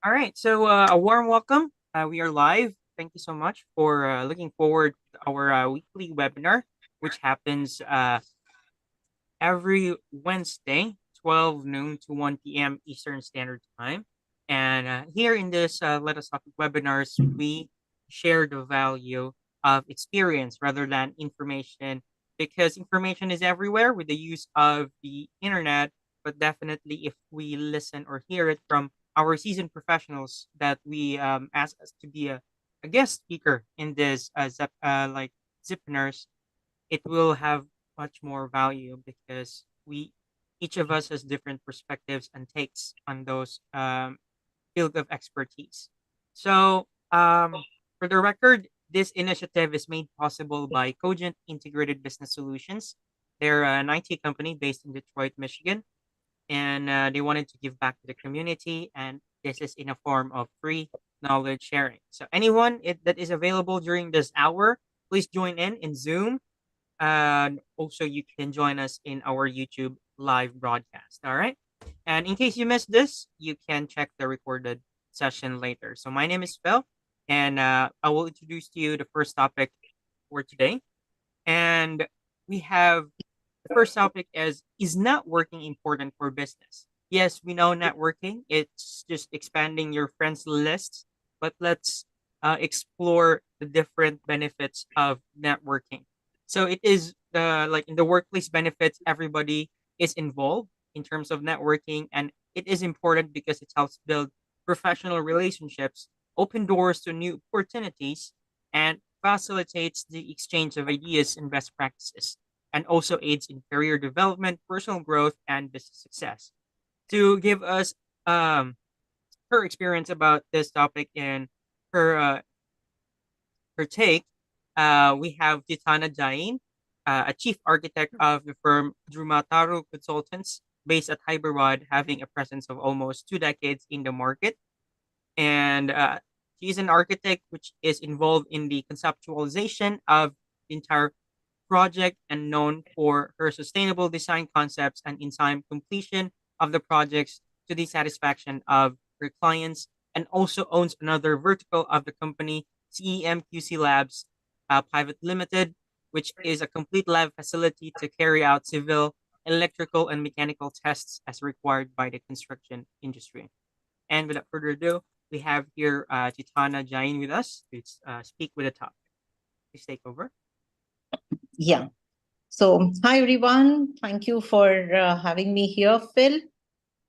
All right, so a warm welcome. We are live. Thank you so much for looking forward to our weekly webinar, which happens every Wednesday, 12 noon to 1 p.m. Eastern Standard Time. And here in this Let Us Talk webinars, we share the value of experience rather than information because information is everywhere with the use of the internet. But definitely, if we listen or hear it from our seasoned professionals that we ask us to be a guest speaker in this like Zippiners, it will have much more value because we each of us has different perspectives and takes on those field of expertise. So, for the record, this initiative is made possible by Cogent Integrated Business Solutions. They're an IT company based in Detroit, Michigan, and they wanted to give back to the community, and this is in a form of free knowledge sharing. So, anyone that is available during this hour, please join in Zoom, and also you can join us in our YouTube live broadcast. All right. And in case you missed this, you can check the recorded session later. So my name is Phil, and I will introduce to you the first topic for today. And we have the first topic is networking important for business? Yes, we know networking. It's just expanding your friends list, but let's explore the different benefits of networking. So it is like in the workplace benefits, everybody is involved in terms of networking, and it is important because it helps build professional relationships, open doors to new opportunities, and facilitates the exchange of ideas and best practices, and also aids in career development, personal growth, and business success. To give us her experience about this topic and her her take, we have Titana Jain, a chief architect of the firm Drumataru Consultants, based at Hyderabad, having a presence of almost 2 decades in the market. And she's an architect which is involved in the conceptualization of the entire project and known for her sustainable design concepts and in time completion of the projects to the satisfaction of her clients, and also owns another vertical of the company, CEMQC Labs Private Limited, which is a complete lab facility to carry out civil, electrical, and mechanical tests as required by the construction industry. And without further ado, we have here Titana Jain with us to speak with the topic. Please take over. Yeah. So, hi everyone. Thank you for having me here, Phil.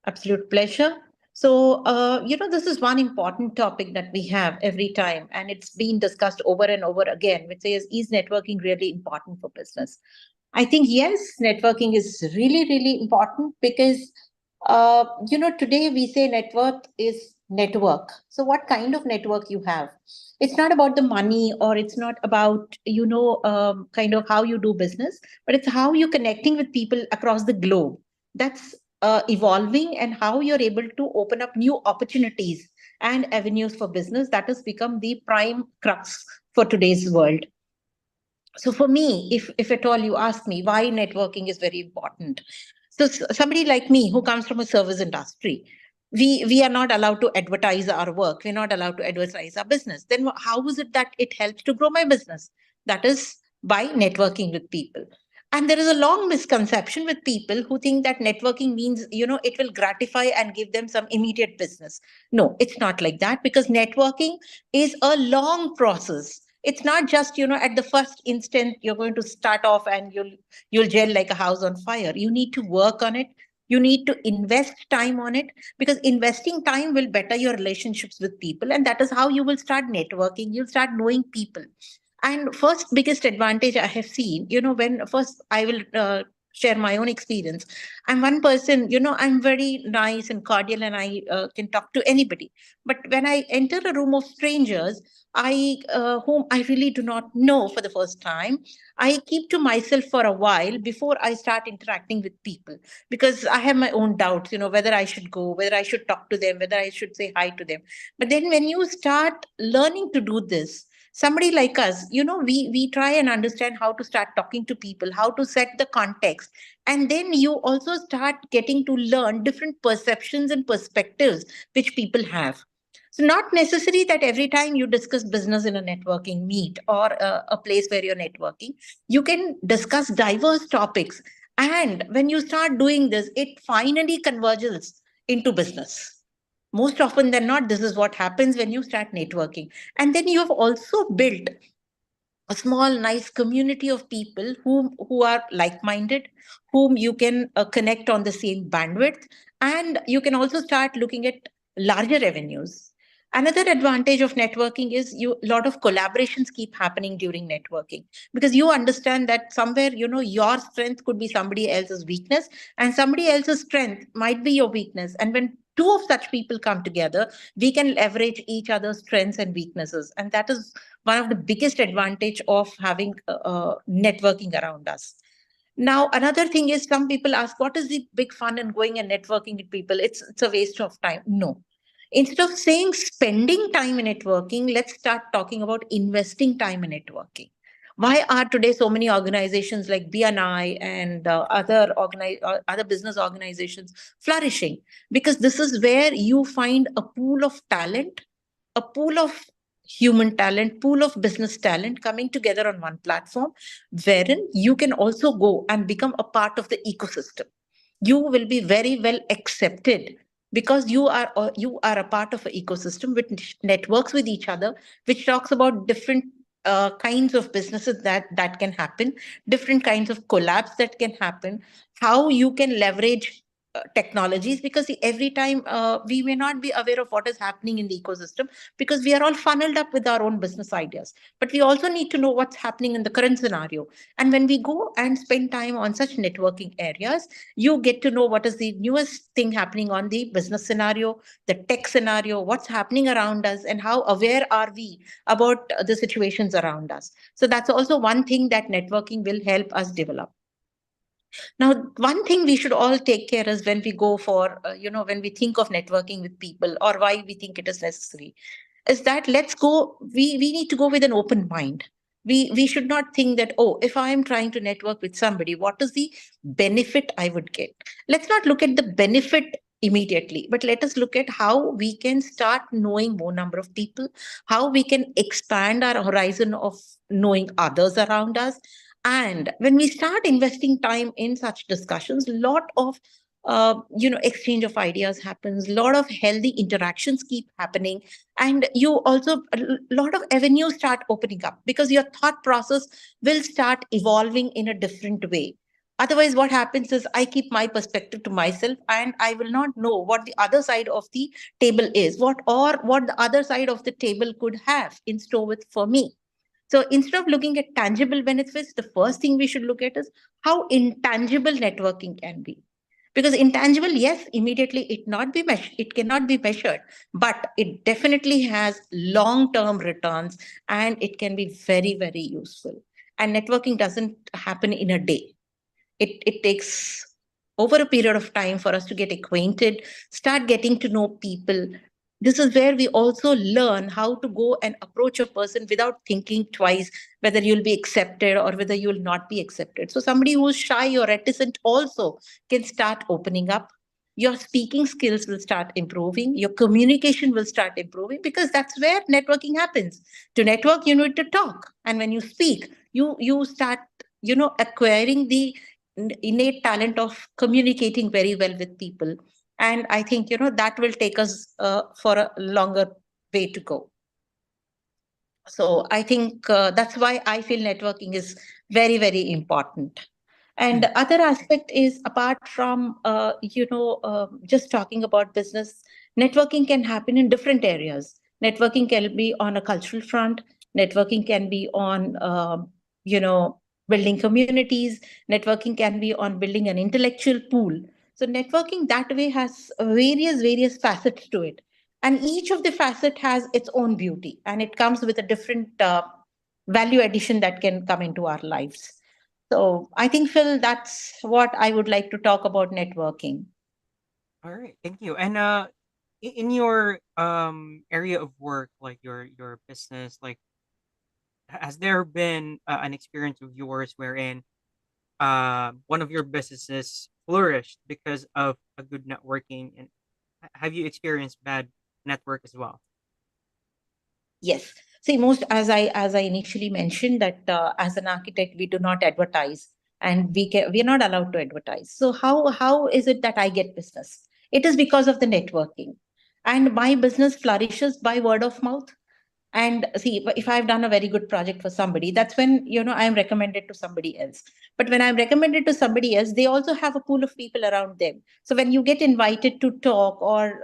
Absolute pleasure. So, this is one important topic that we have every time, and it's been discussed over and over again, which is networking really important for business? I think, yes, networking is really, really important because, today we say network is network. So, what kind of network you have? It's not about the money or it's not about, kind of how you do business, but it's how you're connecting with people across the globe. That's evolving, and how you're able to open up new opportunities and avenues for business. That has become the prime crux for today's world. So for me, if at all you ask me why networking is very important, so somebody like me who comes from a service industry, we are not allowed to advertise our work, we're not allowed to advertise our business. Then how is it that it helps to grow my business? That is by networking with people. And there is a long misconception with people who think that networking means, it will gratify and give them some immediate business. No, it's not like that, because networking is a long process. It's not just, at the first instant you're going to start off and you'll gel like a house on fire. You need to work on it. You need to invest time on it, because investing time will better your relationships with people, and that is how you will start networking. You'll start knowing people. And first biggest advantage I have seen, when first I will share my own experience. I'm one person, I'm very nice and cordial, and I can talk to anybody. But when I enter a room of strangers, whom I really do not know for the first time, I keep to myself for a while before I start interacting with people, because I have my own doubts, whether I should go, whether I should talk to them, whether I should say hi to them. But then when you start learning to do this, Somebody like us, we try and understand how to start talking to people, how to set the context, and then you also start getting to learn different perceptions and perspectives which people have. So not necessary that every time you discuss business in a networking meet or a place where you're networking, you can discuss diverse topics. And when you start doing this, it finally converges into business. Most often than not, this is what happens when you start networking. And then you have also built a small nice community of people who are like minded, whom you can connect on the same bandwidth, and you can also start looking at larger revenues. Another advantage of networking is you a lot of collaborations keep happening during networking, because you understand that somewhere, your strength could be somebody else's weakness, and somebody else's strength might be your weakness. And when two of such people come together, we can leverage each other's strengths and weaknesses, and that is one of the biggest advantage of having networking around us. Now another thing is, some people ask, what is the big fun in going and networking with people? It's a waste of time. No, instead of saying spending time in networking, let's start talking about investing time in networking. Why are today so many organizations like BNI and other business organizations flourishing? Because this is where you find a pool of talent, a pool of human talent, pool of business talent coming together on one platform, wherein you can also go and become a part of the ecosystem. You will be very well accepted, because you are a part of an ecosystem which networks with each other, which talks about different kinds of businesses that can happen, different kinds of collabs that can happen, how you can leverage technologies. Because see, every time we may not be aware of what is happening in the ecosystem, because we are all funneled up with our own business ideas, but we also need to know what's happening in the current scenario. And when we go and spend time on such networking areas, you get to know what is the newest thing happening on the business scenario, the tech scenario, what's happening around us, and how aware are we about the situations around us. So that's also one thing that networking will help us develop. Now, one thing we should all take care is, when we go for, when we think of networking with people, or why we think it is necessary, is that we need to go with an open mind. We should not think that, oh, if I am trying to network with somebody, what is the benefit I would get? Let's not look at the benefit immediately, but let us look at how we can start knowing more number of people, how we can expand our horizon of knowing others around us. And when we start investing time in such discussions, lot of exchange of ideas happens, lot of healthy interactions keep happening, and you also a lot of avenues start opening up, because your thought process will start evolving in a different way. Otherwise, what happens is, I keep my perspective to myself, and I will not know what the other side of the table is, what the other side of the table could have in store with for me. So instead of looking at tangible benefits, the first thing we should look at is how intangible networking can be. Because intangible, yes, immediately it cannot be measured, but it definitely has long-term returns, and it can be very, very useful. And networking doesn't happen in a day. It takes over a period of time for us to get acquainted, start getting to know people. This is where we also learn how to go and approach a person without thinking twice whether you'll be accepted or whether you'll not be accepted. So somebody who's shy or reticent also can start opening up. Your speaking skills will start improving, your communication will start improving, because that's where networking happens. To network, you need to talk, and when you speak, you start acquiring the innate talent of communicating very well with people. And I think that will take us for a longer way to go. So I think that's why I feel networking is very, very important. And Mm. the other aspect is, apart from just talking about business, networking can happen in different areas. Networking can be on a cultural front. Networking can be on you know building communities. Networking can be on building an intellectual pool. So networking that way has various facets to it, and each of the facet has its own beauty, and it comes with a different value addition that can come into our lives. So I think, Phil, that's what I would like to talk about networking. All right, thank you. And in your area of work, like your business, like has there been an experience of yours wherein one of your businesses flourished because of a good networking? And have you experienced bad network as well? Yes. See, most as I initially mentioned that as an architect we do not advertise, and we are not allowed to advertise. So how is it that I get business? It is because of the networking, and my business flourishes by word of mouth. And see, if I've done a very good project for somebody, that's when I am recommended to somebody else. But when I'm recommended to somebody else, they also have a pool of people around them. So when you get invited to talk or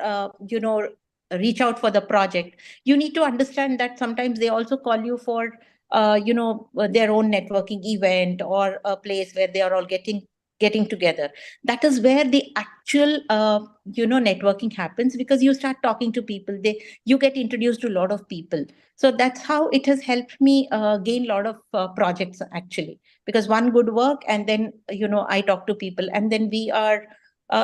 reach out for the project, you need to understand that sometimes they also call you for their own networking event or a place where they are all getting together. That is where the actual networking happens, because you start talking to people, you get introduced to a lot of people. So that's how it has helped me gain a lot of projects, actually, because one good work, and then I talk to people, and then we are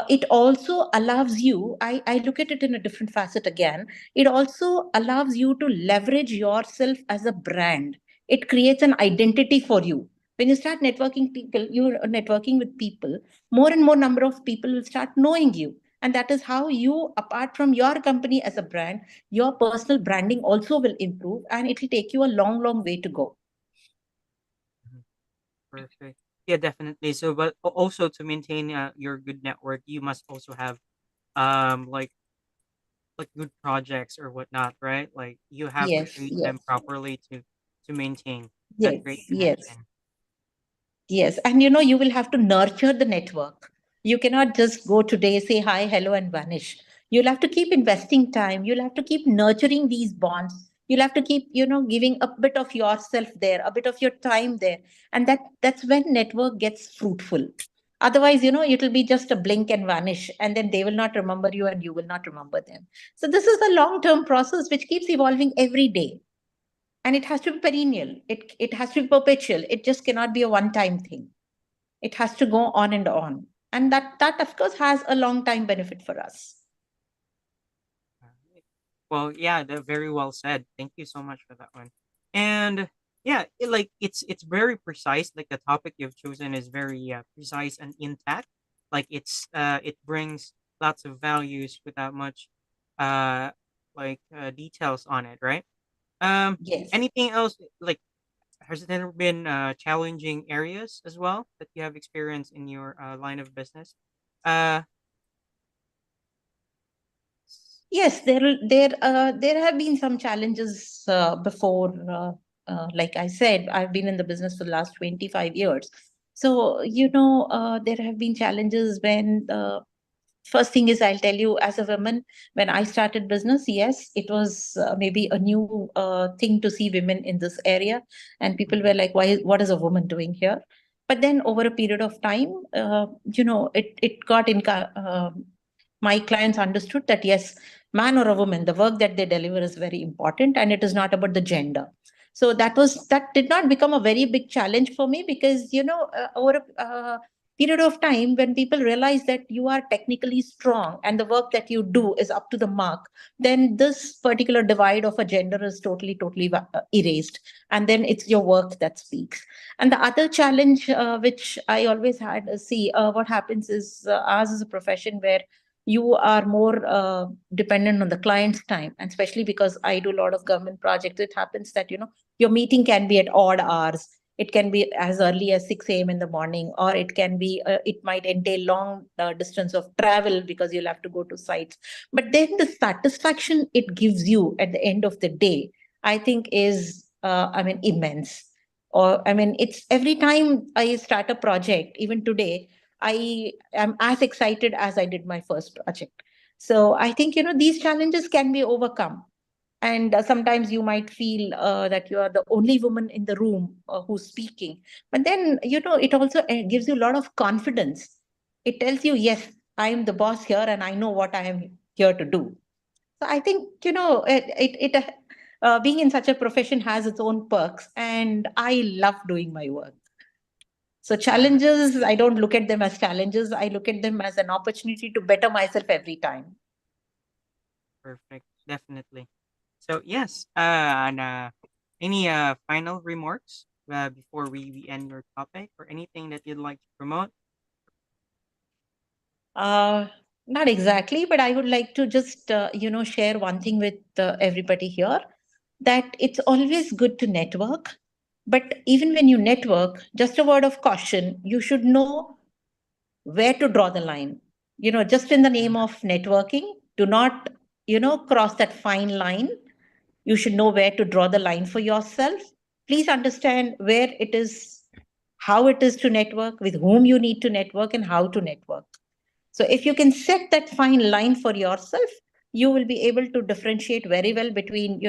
it also allows you, I look at it in a different facet again. It also allows you to leverage yourself as a brand. It creates an identity for you. When you start you're networking with people, more and more number of people will start knowing you. And that is how you, apart from your company as a brand, your personal branding also will improve, and it will take you a long, long way to go. Mhm. Perfect. Yeah, definitely. So, but also to maintain your good network, you must also have like good projects or whatnot, right? Like you have to Yes, treat yes, them properly to maintain that great yes, yes. connection. Yes, and you will have to nurture the network. You cannot just go today, say hi, hello, and vanish. You'll have to keep investing time. You'll have to keep nurturing these bonds. You'll have to keep, giving a bit of yourself there, a bit of your time there, and that's when network gets fruitful. Otherwise, it'll be just a blink and vanish, and then they will not remember you, and you will not remember them. So this is a long-term process which keeps evolving every day, and it has to be perennial. It has to be perpetual. It just cannot be a one time thing. It has to go on and on, and that of course has a long time benefit for us. Alright. Well, yeah, that very well said. Thank you so much for that one. And yeah, it's very precise. Like the topic you've chosen is very precise and intact. Like it brings lots of values without much uh details on it, right? Um, Yes. anything else? Like, has there been challenging areas as well that you have experienced in your line of business? Uh, Yes, there have been some challenges before. Like I said, I've been in the business for the last 25 years. So there have been challenges when first thing is, I'll tell you, as a woman, when I started business, yes, it was maybe a new thing to see women in this area, and people were mhm, like, "Why? What is a woman doing here?" But then, over a period of time, it got in. My clients understood that yes, man or a woman, the work that they deliver is very important, and it is not about the gender. So that did not become a very big challenge for me, because over a period of time, when people realize that you are technically strong and the work that you do is up to the mark, then this particular divide of a gender is totally erased, and then it's your work that speaks. And the other challenge which I always had is, see, what happens is, ours is a profession where you are more dependent on the client's time, and especially because I do a lot of government projects, it happens that your meeting can be at odd hours. It can be as early as 6 a.m. in the morning, or it might entail long distance of travel because you'll have to go to sites. But then the satisfaction it gives you at the end of the day, I think, is, I mean, immense. Or, I mean, it's every time I start a project, even today, I am as excited as I did my first project. So I think, these challenges can be overcome. And sometimes you might feel that you are the only woman in the room who's speaking. But then, it also gives you a lot of confidence. It tells you, yes, I am the boss here and I know what I am here to do. So I think, being in such a profession has its own perks, and I love doing my work. So yeah, challenges, I don't look at them as challenges. I look at them as an opportunity to better myself every time. perfect, definitely. So yes, and Any final remarks before we end your topic, or anything that you'd like to promote? Uh, Not exactly, but I would like to just, share one thing with everybody here, that it's always good to network. But even when you network, just a word of caution, you should know where to draw the line. Just in the name of networking, do not, cross that fine line. You should know where to draw the line for yourself. Please understand where it is, how it is to network, with whom you need to network, and how to network. So if you can set that fine line for yourself, you will be able to differentiate very well between,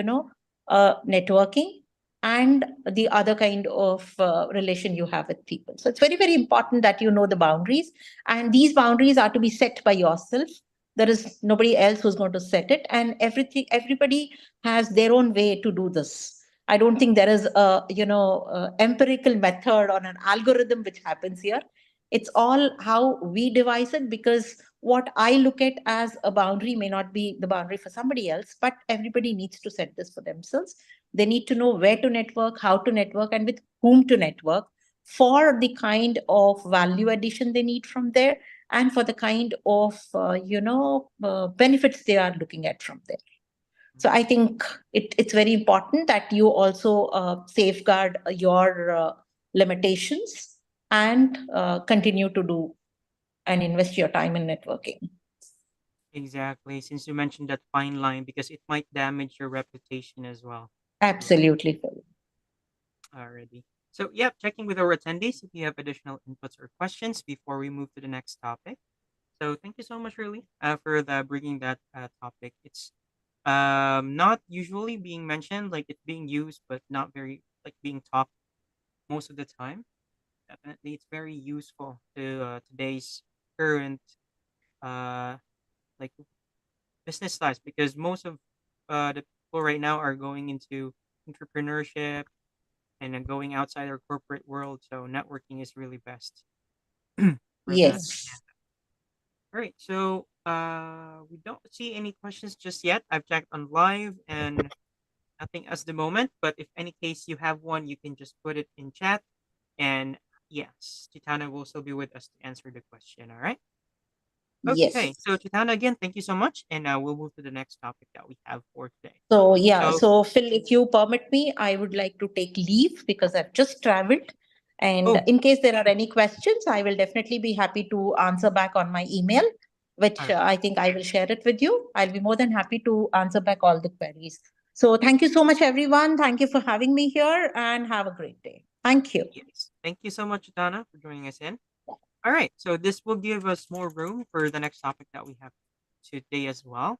networking and the other kind of relation you have with people. So it's very, very important that you know the boundaries, and these boundaries are to be set by yourself. There is nobody else who's going to set it, and everybody has their own way to do this. I don't think there is a empirical method or an algorithm which happens here. It's all how we devise it, because what I look at as a boundary may not be the boundary for somebody else, but everybody needs to set this for themselves. They need to know where to network, how to network, and with whom to network, for the kind of value addition they need from there, and for the kind of benefits they are looking at from there. So I think it's very important that you also safeguard your limitations, and continue to do and invest your time in networking. Exactly, since you mentioned that fine line, because it might damage your reputation as well. Right. Absolutely, Phil. Already. So, yeah, checking with our attendees if you have additional inputs or questions before we move to the next topic. So, thank you so much, really, for bringing that topic. It's not usually being mentioned, like it's being used, but not very like being talked most of the time. Definitely, it's very useful to today's current uh like business lives, because most of the people right now are going into entrepreneurship and then going outside our corporate world. So networking is really best for that. Yes. All right. So we don't see any questions just yet. I've checked on live and nothing as the moment. But if any case you have one, you can just put it in chat. And yes, Titana will still be with us to answer the question. All right. Okay. Yes. So Titana, again, thank you so much. And we'll move to the next topic that we have for today. So, yeah. So, So, Phil, if you permit me, I would like to take leave because I've just traveled. And oh, in case there are any questions, I will definitely be happy to answer back on my email, all which right. I think I will share it with you. I'll be more than happy to answer back all the queries. So, thank you so much, everyone. Thank you for having me here, and have a great day. Thank you. Yes. Thank you so much, Titana, for joining us in. All right. So this will give us more room for the next topic that we have today as well.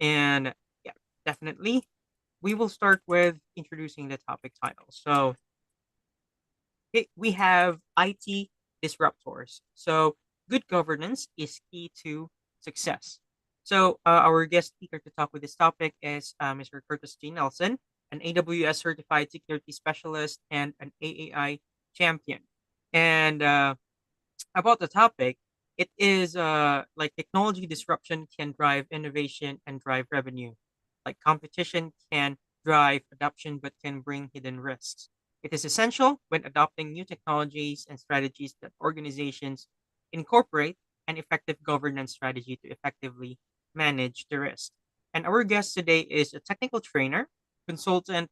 And yeah, definitely. We will start with introducing the topic title. So we have IT disruptors. So good governance is key to success. So our guest speaker to talk with this topic is Mr. Curtis G. Nelson, an AWS certified security specialist and an AAI champion. And about the topic, it is like technology disruption can drive innovation and drive revenue. Like competition can drive adoption but can bring hidden risks. It is essential when adopting new technologies and strategies that organizations incorporate an effective governance strategy to effectively manage the risk. And our guest today is a technical trainer, consultant,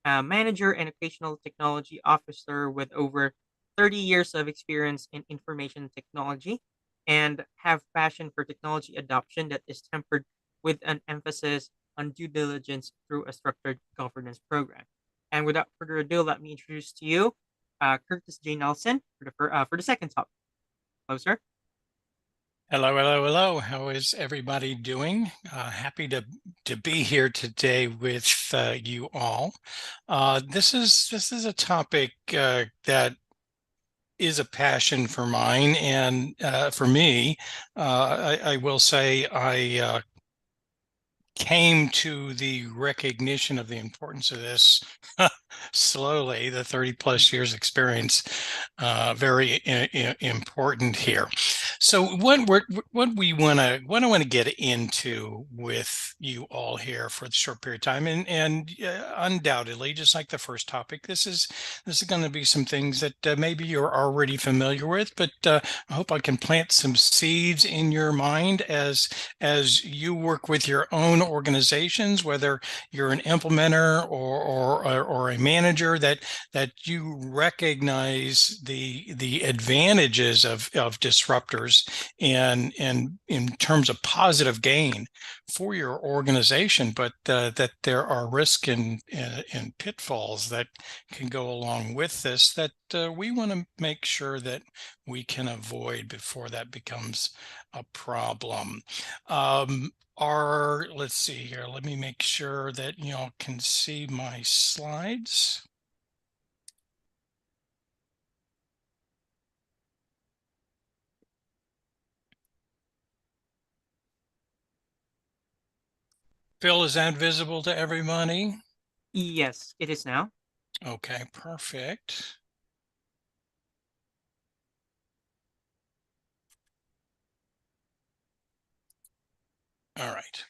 manager, and occasional technology officer with over 30 years of experience in information technology, and have passion for technology adoption that is tempered with an emphasis on due diligence through a structured governance program. And without further ado, let me introduce to you Curtis J. Nelson for the second topic. Hello, sir. Hello, hello, hello. How is everybody doing? Happy to be here today with you all. This is a topic that is a passion for mine, and for me, I will say I came to the recognition of the importance of this slowly. The 30 plus years experience, very important here. So what I want to get into with you all here for the short period of time, and undoubtedly, just like the first topic, this is going to be some things that maybe you're already familiar with, but I hope I can plant some seeds in your mind as you work with your own organizations, whether you're an implementer or a manager, that you recognize the advantages of disruptors and in terms of positive gain for your organization, but that there are risks and pitfalls that can go along with this that we want to make sure that we can avoid before that becomes a problem. Let's see here. Let me make sure that y'all can see my slides. Phil, is that visible to everybody? Yes, it is now. Okay, perfect. All right.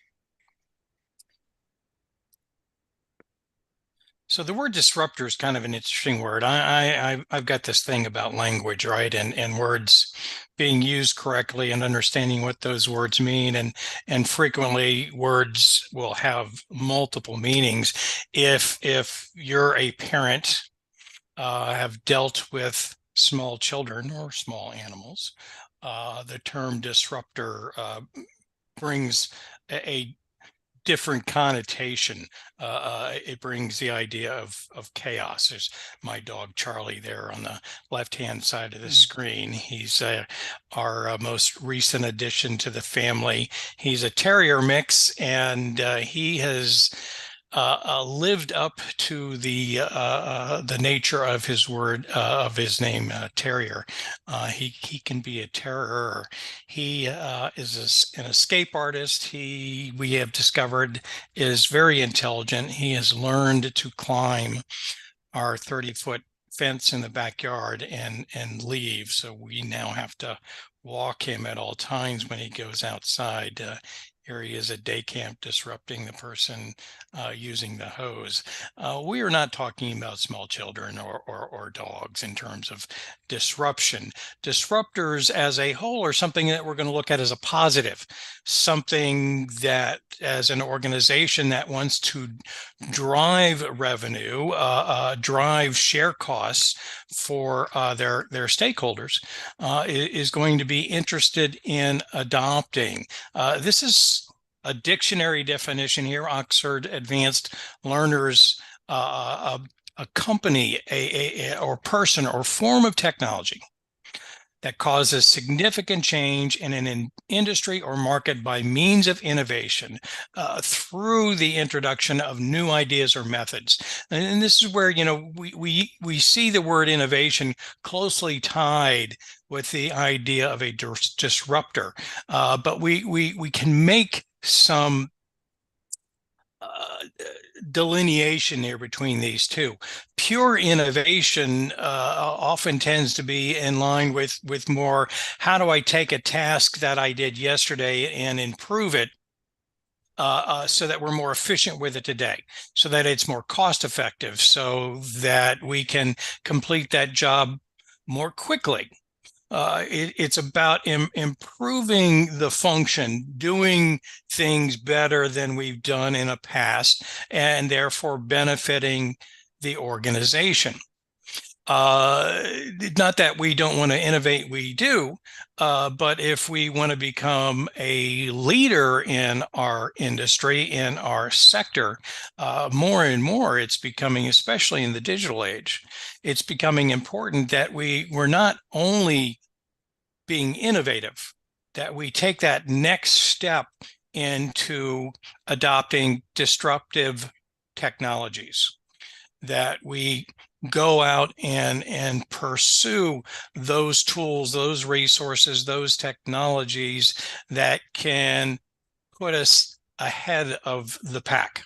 So the word disruptor is kind of an interesting word. I've got this thing about language, right? And words being used correctly and understanding what those words mean. And frequently words will have multiple meanings. If you're a parent, have dealt with small children or small animals, the term disruptor brings a different connotation. It brings the idea of chaos. There's my dog Charlie there on the left-hand side of the screen. He's our most recent addition to the family. He's a terrier mix, and he has lived up to the nature of his word of his name, terrier. He can be a terror. He is an escape artist. We have discovered, is very intelligent. He has learned to climb our 30-foot fence in the backyard and leave. So we now have to walk him at all times when he goes outside. Here he is at day camp disrupting the person using the hose. We are not talking about small children or dogs in terms of disruption. Disruptors as a whole are something that we're going to look at as a positive, something that as an organization that wants to drive revenue, drive share costs for their stakeholders, is going to be interested in adopting. This is a dictionary definition here, Oxford Advanced Learners. A company, or person or form of technology that causes significant change in an industry or market by means of innovation through the introduction of new ideas or methods. And this is where, we see the word innovation closely tied with the idea of a disruptor, but we can make some delineation here between these two. Pure innovation often tends to be in line with more, how do I take a task that I did yesterday and improve it so that we're more efficient with it today, so that it's more cost effective, so that we can complete that job more quickly. It's about improving the function, doing things better than we've done in the past, and therefore benefiting the organization. Not that we don't want to innovate, we do, but if we want to become a leader in our industry, in our sector, more and more it's becoming, especially in the digital age, it's becoming important that we're not only being innovative, that we take that next step into adopting disruptive technologies, that we go out and pursue those tools, those resources, those technologies that can put us ahead of the pack.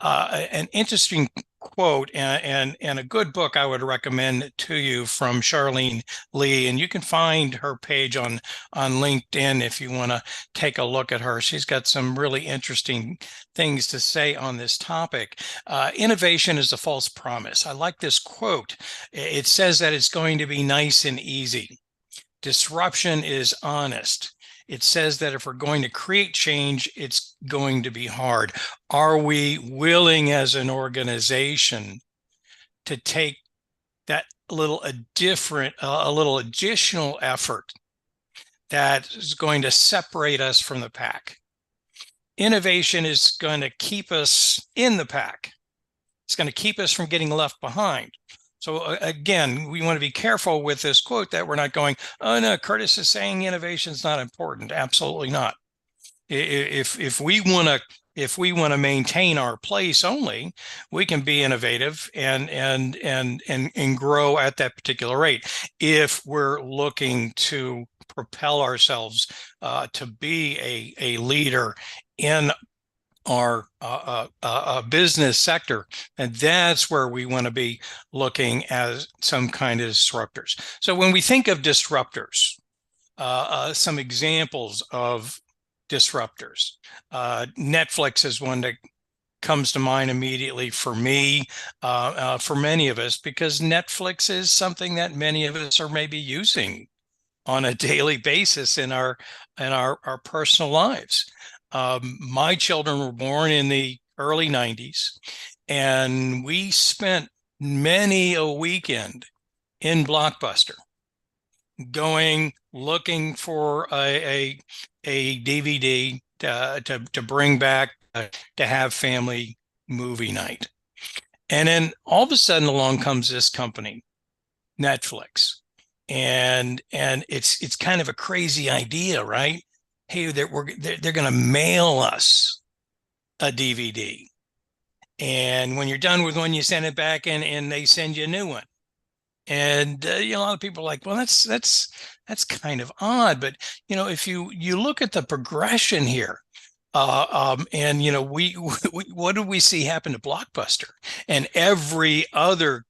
An interesting quote and a good book I would recommend to you from Charlene Lee, and you can find her page on LinkedIn if you want to take a look at her. She's got some really interesting things to say on this topic. Innovation is a false promise. I like this quote. It says that it's going to be nice and easy. Disruption is honest. It says that if we're going to create change, it's going to be hard. Are we willing as an organization to take that a little additional effort that is going to separate us from the pack? Innovation is going to keep us in the pack. It's going to keep us from getting left behind. So again, we want to be careful with this quote that we're not going, oh no, Curtis is saying innovation is not important. Absolutely not. If we want to maintain our place only, we can be innovative and grow at that particular rate. If we're looking to propel ourselves to be a leader in our business sector, and that's where we want to be looking at some kind of disruptors. So when we think of disruptors, some examples of disruptors, Netflix is one that comes to mind immediately for me, for many of us, because Netflix is something that many of us are maybe using on a daily basis in our personal lives. My children were born in the early 90s, and we spent many a weekend in Blockbuster looking for a DVD to bring back to have family movie night. And then all of a sudden along comes this company, Netflix. And it's kind of a crazy idea, right? Hey, they're going to mail us a DVD, and when you're done with one, you send it back, and they send you a new one. And a lot of people are like, well, that's kind of odd, but if you look at the progression here, and we what did we see happen to Blockbuster and every other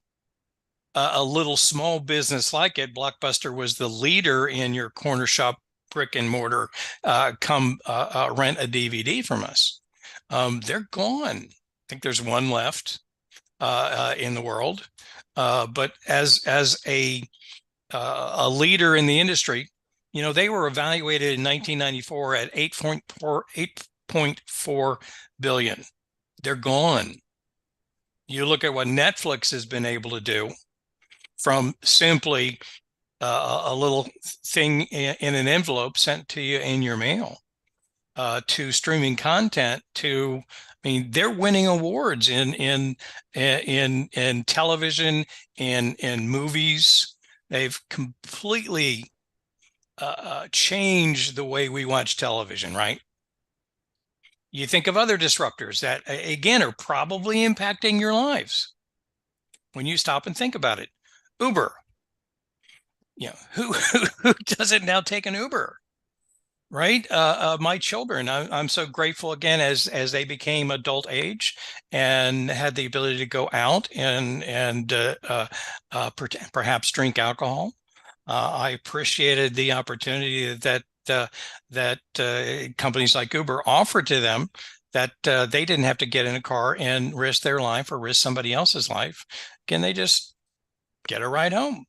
a little small business like it? Blockbuster was the leader in your corner shop brick and mortar, rent a DVD from us. They're gone. I think there's one left in the world. But as a leader in the industry, they were evaluated in 1994 at 8.4 billion. They're gone. You look at what Netflix has been able to do from simply a little thing in an envelope sent to you in your mail, to streaming content, to, I mean, they're winning awards in television, in movies. They've completely changed the way we watch television, right? You think of other disruptors that, again, are probably impacting your lives when you stop and think about it. Uber. Who doesn't now take an Uber, right? My children, I'm so grateful again as they became adult age and had the ability to go out and perhaps drink alcohol. I appreciated the opportunity that companies like Uber offered to them, that they didn't have to get in a car and risk their life or risk somebody else's life. Again, they just get a ride home.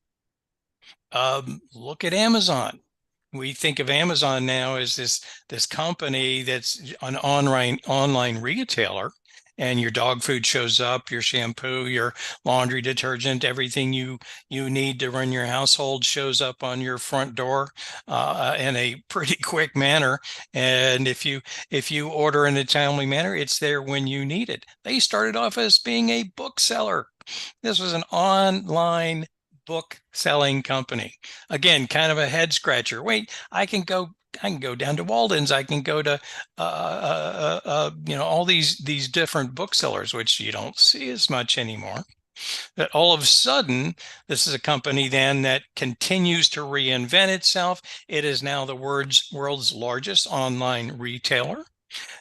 Look at Amazon. We think of Amazon now as this company that's an online retailer, and your dog food shows up, your shampoo, your laundry detergent, everything you need to run your household shows up on your front door in a pretty quick manner. And if you order in a timely manner, it's there when you need it. They started off as being a bookseller. This was an online book selling company. Again, kind of a head scratcher. Wait, I can go down to Walden's. I can go to all these different booksellers, which you don't see as much anymore. That all of a sudden, this is a company then that continues to reinvent itself. It is now the world's largest online retailer.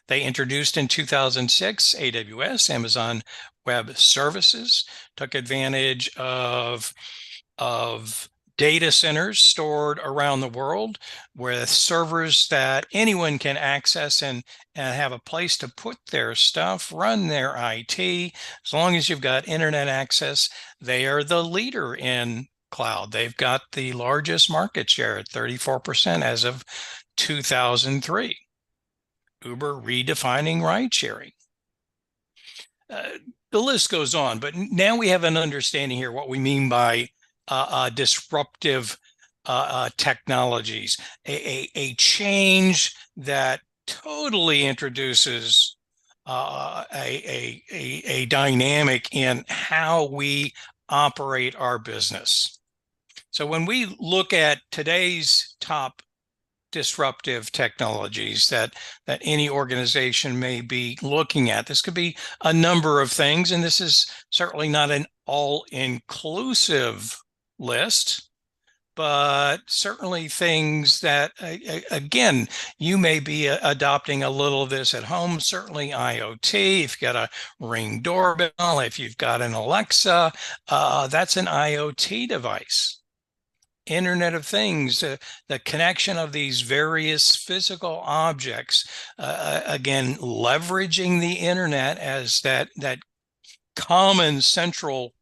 They introduced in 2006 AWS, Amazon web services, took advantage of data centers stored around the world with servers that anyone can access and have a place to put their stuff, run their IT. As long as you've got internet access, they are the leader in cloud. They've got the largest market share at 34% as of 2003. Uber redefining ride sharing. The list goes on, but now we have an understanding here what we mean by disruptive technologies, a change that totally introduces a dynamic in how we operate our business. So when we look at today's top disruptive technologies that any organization may be looking at, this could be a number of things, and this is certainly not an all-inclusive list, but certainly things that, again, you may be adopting a little of this at home. Certainly IoT, if you've got a Ring doorbell, if you've got an Alexa, that's an IoT device. Internet of Things, the connection of these various physical objects, again, leveraging the internet as that common central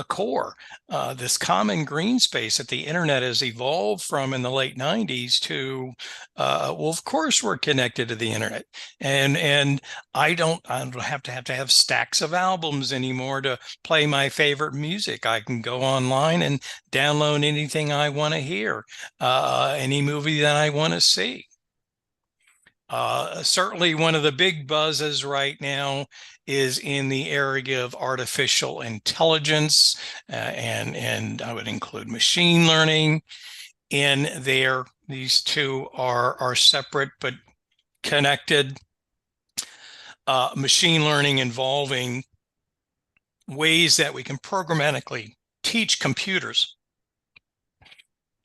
core, this common green space that the internet has evolved from in the late 90s to, well, of course we're connected to the internet, and I don't have to have stacks of albums anymore to play my favorite music. I can go online and download anything I want to hear, any movie that I want to see. Certainly one of the big buzzes right now is in the area of artificial intelligence, and I would include machine learning in there. These two are separate but connected. Machine learning involving ways that we can programmatically teach computers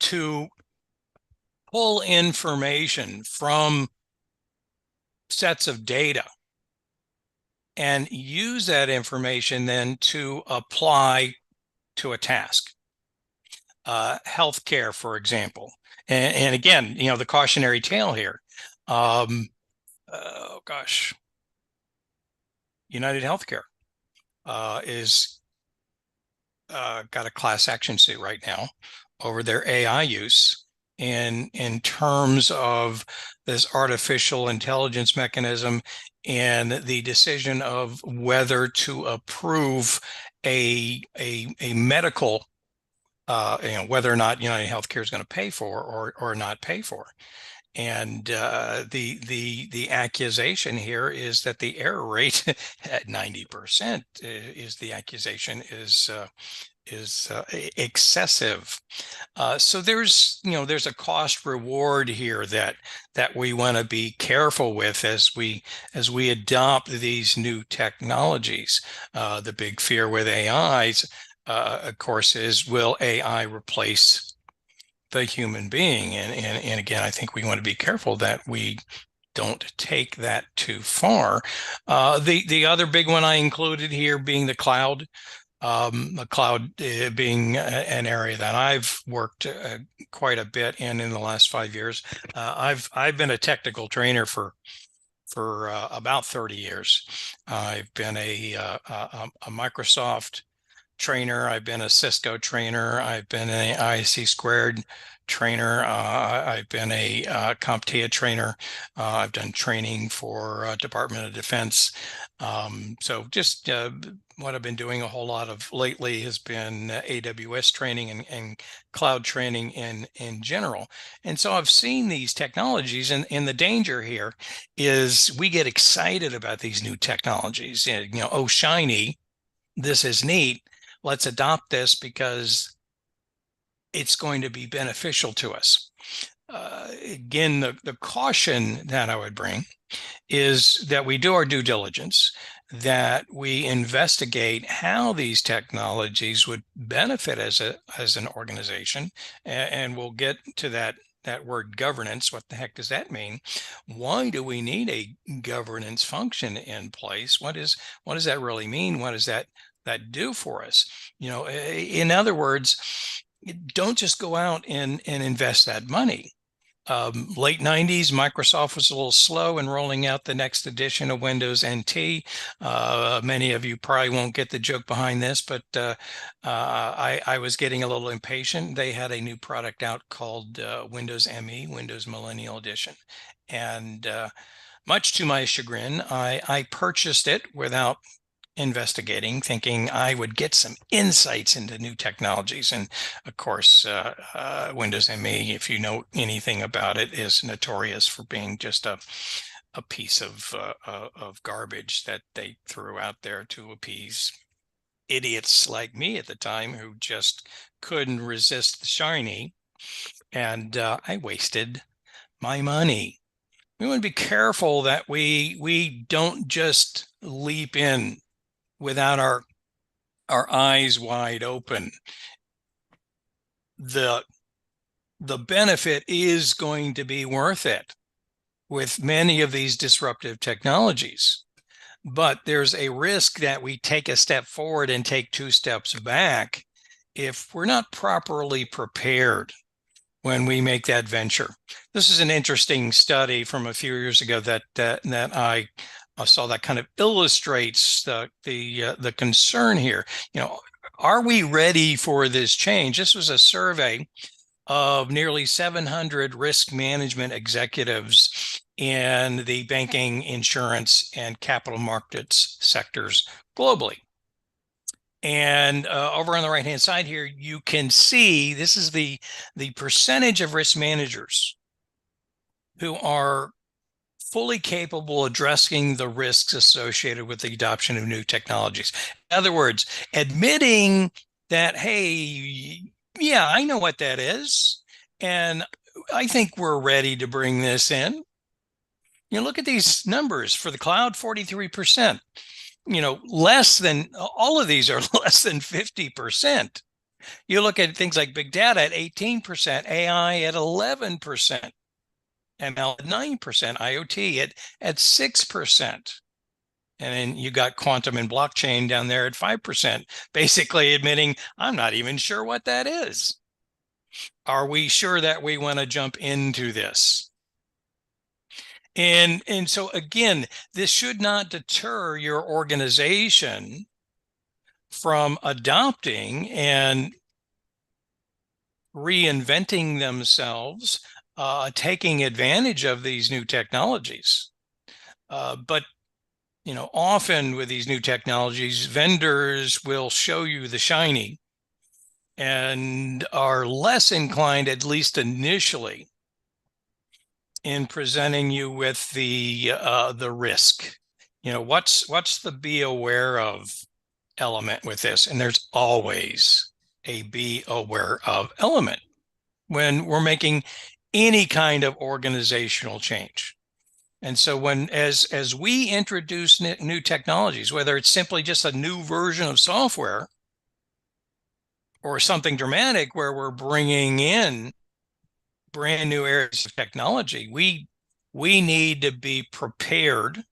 to pull information from sets of data and use that information then to apply to a task. Healthcare, for example. And again, the cautionary tale here. Oh gosh. United Healthcare is got a class action suit right now over their AI use in terms of this artificial intelligence mechanism and the decision of whether to approve a medical, whether or not United Healthcare is going to pay for or not pay for. And the accusation here is that the error rate at 90% is the accusation is excessive. So there's a cost reward here that we want to be careful with as we adopt these new technologies. The big fear with AIs, of course, is will AI replace the human being? And again, I think we want to be careful that we don't take that too far. The other big one I included here being the cloud. The cloud being an area that I've worked quite a bit in the last 5 years. I've been a technical trainer for about 30 years. I've been a Microsoft trainer. I've been a Cisco trainer. I've been an ISC squared trainer. I've been a CompTIA trainer. I've done training for Department of Defense. So just what I've been doing a whole lot of lately has been AWS training and cloud training in general. And so I've seen these technologies, and the danger here is we get excited about these new technologies. Oh, shiny, this is neat. Let's adopt this because it's going to be beneficial to us. Again, the caution that I would bring is that we do our due diligence, that we investigate how these technologies would benefit as an organization, and we'll get to that that word governance. What the heck does that mean? Why do we need a governance function in place? What does that really mean? What does that do for us? In other words, don't just go out and invest that money. Late 90s, Microsoft was a little slow in rolling out the next edition of Windows NT. Many of you probably won't get the joke behind this, but I was getting a little impatient. They had a new product out called Windows ME, Windows Millennial Edition. And much to my chagrin, I purchased it without investigating, thinking I would get some insights into new technologies. And of course, Windows ME, if you know anything about it, is notorious for being just a piece of garbage that they threw out there to appease idiots like me at the time who just couldn't resist the shiny. And I wasted my money. We want to be careful that we don't just leap in without our eyes wide open. The benefit is going to be worth it with many of these disruptive technologies, but there's a risk that we take a step forward and take two steps back if we're not properly prepared when we make that venture. This is an interesting study from a few years ago that I saw that kind of illustrates the concern here. Are we ready for this change? This was a survey of nearly 700 risk management executives in the banking, insurance, and capital markets sectors globally. And over on the right-hand side here, you can see this is the percentage of risk managers who are fully capable of addressing the risks associated with the adoption of new technologies. In other words, admitting that, hey, yeah, I know what that is, and I think we're ready to bring this in. Look at these numbers for the cloud, 43%. Less than, all of these are less than 50%. You look at things like big data at 18%, AI at 11%. ML at 9%, IoT at 6%. And then you got quantum and blockchain down there at 5%, basically admitting, I'm not even sure what that is. Are we sure that we want to jump into this? And so again, this should not deter your organization from adopting and reinventing themselves, taking advantage of these new technologies. But often with these new technologies, vendors will show you the shiny and are less inclined, at least initially, in presenting you with the risk. What's the be aware of element with this? And there's always a be aware of element when we're making any kind of organizational change. And so as we introduce new technologies, whether it's simply just a new version of software or something dramatic where we're bringing in brand new areas of technology, we need to be prepared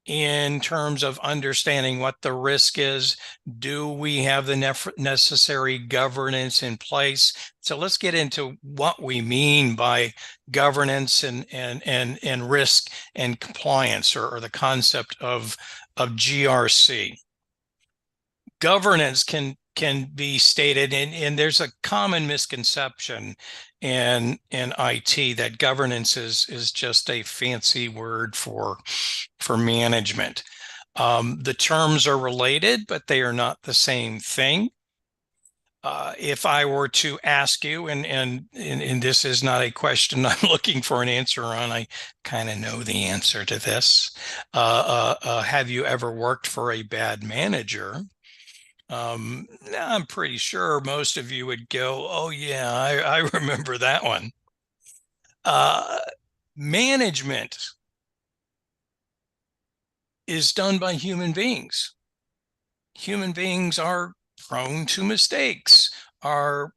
in terms of understanding what the risk is. Do we have the necessary governance in place? So let's get into what we mean by governance and risk and compliance, or the concept of GRC. Governance can be stated, and there's a common misconception in IT that governance is just a fancy word for management. The terms are related, but they are not the same thing. If I were to ask you, and this is not a question I'm looking for an answer on, I kind of know the answer to this. Have you ever worked for a bad manager? I'm pretty sure most of you would go, oh yeah, I remember that one. Management is done by human beings. Human beings are prone to mistakes, are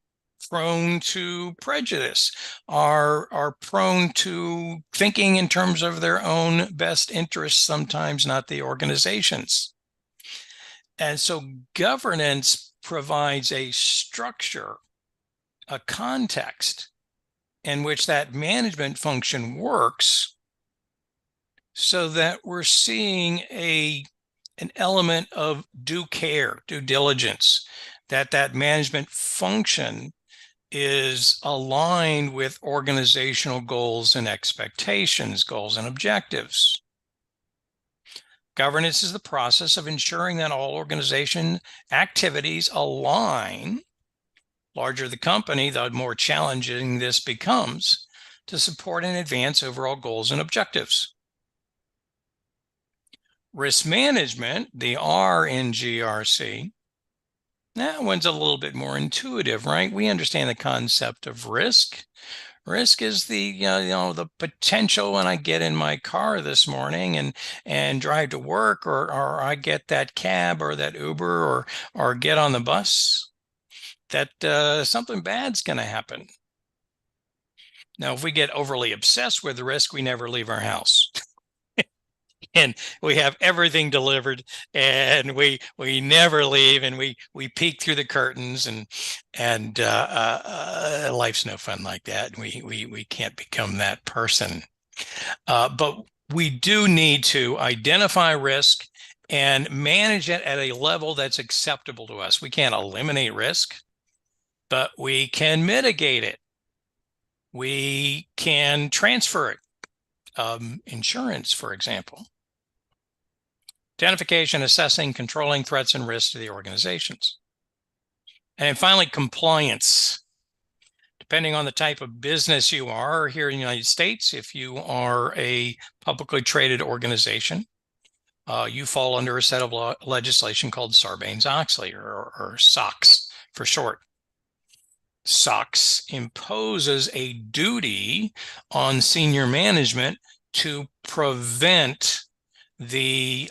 prone to prejudice, are prone to thinking in terms of their own best interests, sometimes not the organization's. And so governance provides a structure, a context in which that management function works, so that we're seeing an element of due care, due diligence, that management function is aligned with organizational goals and expectations, goals and objectives. Governance is the process of ensuring that all organization activities align. Larger the company, the more challenging this becomes to support and advance overall goals and objectives. Risk management, the R in GRC, that one's a little bit more intuitive, right? We understand the concept of risk. Risk is the the potential when I get in my car this morning and drive to work, or I get that cab or that Uber or get on the bus, that something bad's going to happen. Now, if we get overly obsessed with the risk, we never leave our house. And we have everything delivered, and we never leave, and we peek through the curtains, and life's no fun like that. We can't become that person. But we do need to identify risk and manage it at a level that's acceptable to us. We can't eliminate risk, but we can mitigate it. We can transfer it. Insurance, for example. Identification, assessing, controlling threats and risks to the organizations. And finally, compliance. Depending on the type of business you are here in the United States, if you are a publicly traded organization, you fall under a set of legislation called Sarbanes-Oxley, or SOX for short. SOX imposes a duty on senior management to prevent the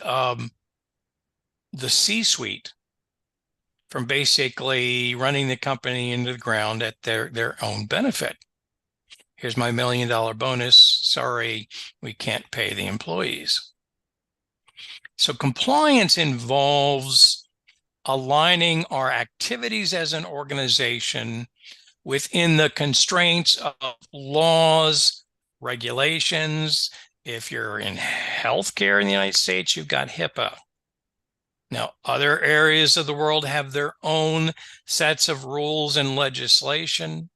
C-suite from basically running the company into the ground at their own benefit. Here's my $1 million bonus. Sorry, we can't pay the employees. So compliance involves aligning our activities as an organization within the constraints of laws, regulations. If you're in healthcare in the United States, you've got HIPAA. Now, other areas of the world have their own sets of rules and legislation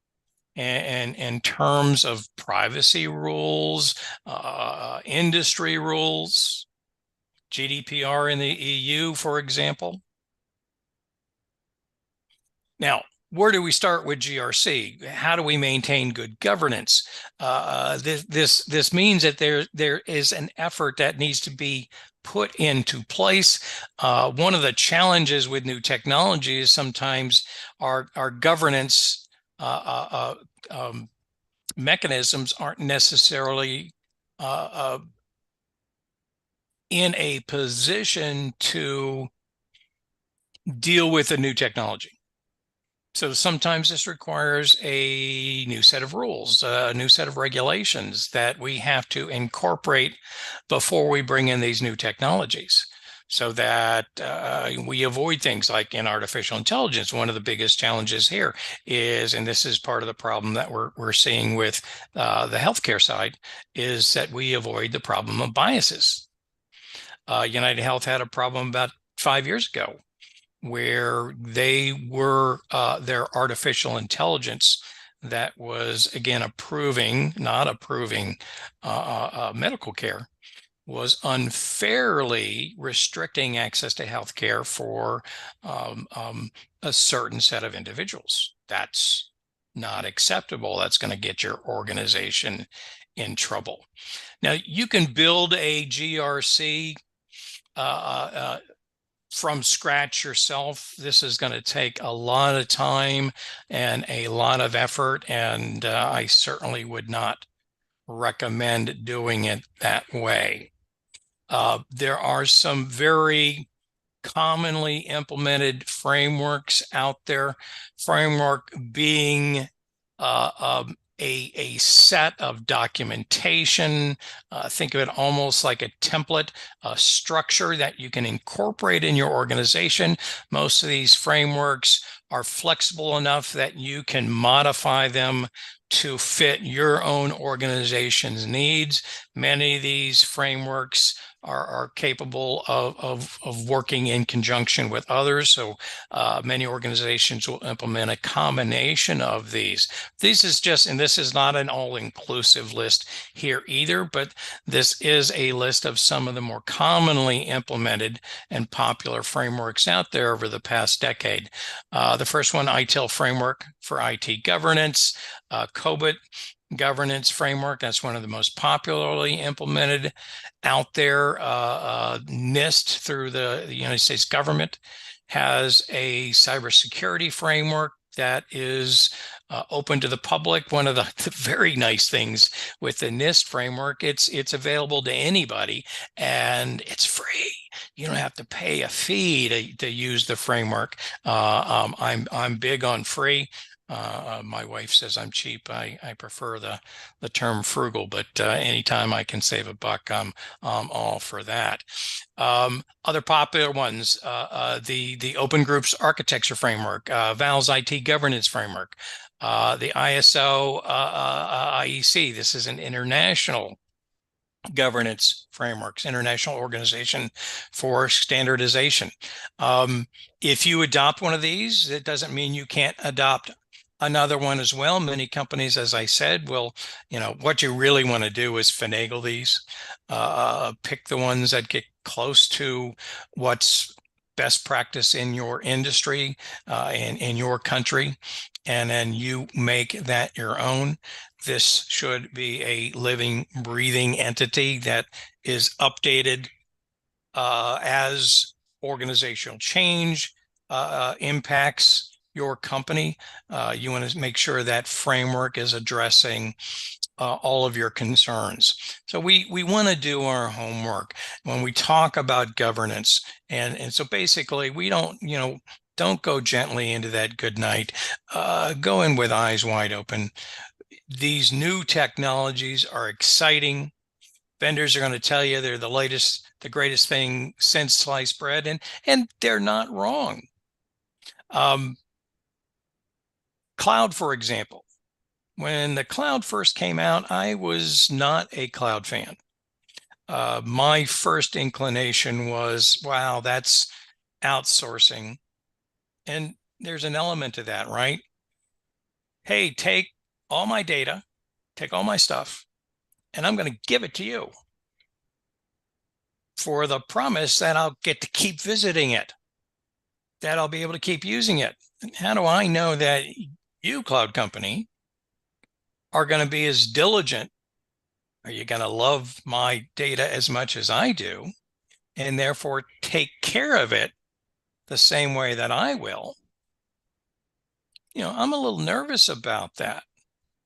and in terms of privacy rules, industry rules, GDPR in the EU, for example. Now, where do we start with GRC? How do we maintain good governance? This means that there is an effort that needs to be put into place. One of the challenges with new technology is sometimes our governance mechanisms aren't necessarily in a position to deal with a new technology. So sometimes this requires a new set of rules, a new set of regulations that we have to incorporate before we bring in these new technologies, so that we avoid things like in artificial intelligence. One of the biggest challenges here is, and this is part of the problem that we're seeing with the healthcare side, is that we avoid the problem of biases. United Health had a problem about 5 years ago, where they were their artificial intelligence that was, again, not approving medical care, was unfairly restricting access to health care for a certain set of individuals. That's not acceptable. That's going to get your organization in trouble. Now, you can build a GRC from scratch yourself. This is going to take a lot of time and a lot of effort, and I certainly would not recommend doing it that way. There are some very commonly implemented frameworks out there. Framework being a set of documentation. Think of it almost like a template, a structure that you can incorporate in your organization. Most of these frameworks are flexible enough that you can modify them to fit your own organization's needs. Many of these frameworks are capable of working in conjunction with others. So many organizations will implement a combination of these. This is just, and this is not an all-inclusive list here either, but this is a list of some of the more commonly implemented and popular frameworks out there over the past decade. The first one, ITIL framework for IT governance, COBIT governance framework. That's one of the most popularly implemented out there. NIST through the United States government has a cybersecurity framework that is open to the public. One of the very nice things with the NIST framework, it's available to anybody and it's free. You don't have to pay a fee to use the framework. I'm big on free. My wife says I'm cheap. I prefer the term frugal, but anytime I can save $1, I'm all for that. Other popular ones, the Open Groups Architecture Framework, Val's IT Governance Framework, the ISO IEC. This is an international governance frameworks, International Organization for Standardization. If you adopt one of these, it doesn't mean you can't adopt another one as well. Many companies, as I said, will, what you really want to do is finagle these, pick the ones that get close to what's best practice in your industry, in your country, and then you make that your own. This should be a living, breathing entity that is updated as organizational change impacts your company. You want to make sure that framework is addressing all of your concerns. So we want to do our homework when we talk about governance. And so basically we don't go gently into that good night. Go in with eyes wide open. These new technologies are exciting. Vendors are going to tell you they're the latest, the greatest thing since sliced bread, and they're not wrong. Cloud, for example. When the cloud first came out, I was not a cloud fan. My first inclination was, wow, that's outsourcing. And there's an element to that, right? Hey, take all my data, take all my stuff, and I'm going to give it to you for the promise that I'll get to keep visiting it, that I'll be able to keep using it. And how do I know that you, cloud company, are going to be as diligent? Are you going to love my data as much as I do, and therefore take care of it the same way that I will? I'm a little nervous about that.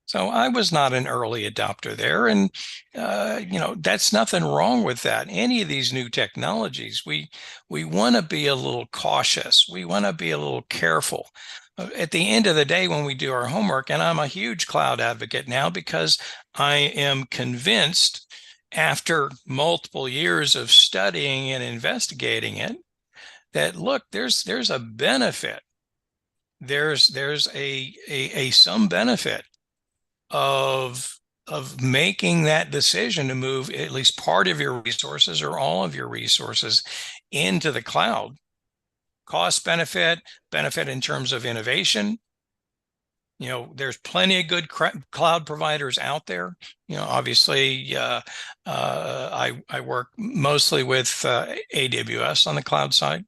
So I was not an early adopter there. And, that's nothing wrong with that. Any of these new technologies, we want to be a little cautious. We want to be a little careful. At the end of the day, when we do our homework, and I'm a huge cloud advocate now because I am convinced after multiple years of studying and investigating it, that look, there's a benefit. There's some benefit of making that decision to move at least part of your resources or all of your resources into the cloud. Cost benefit in terms of innovation. There's plenty of good cloud providers out there. Obviously, I work mostly with AWS on the cloud side.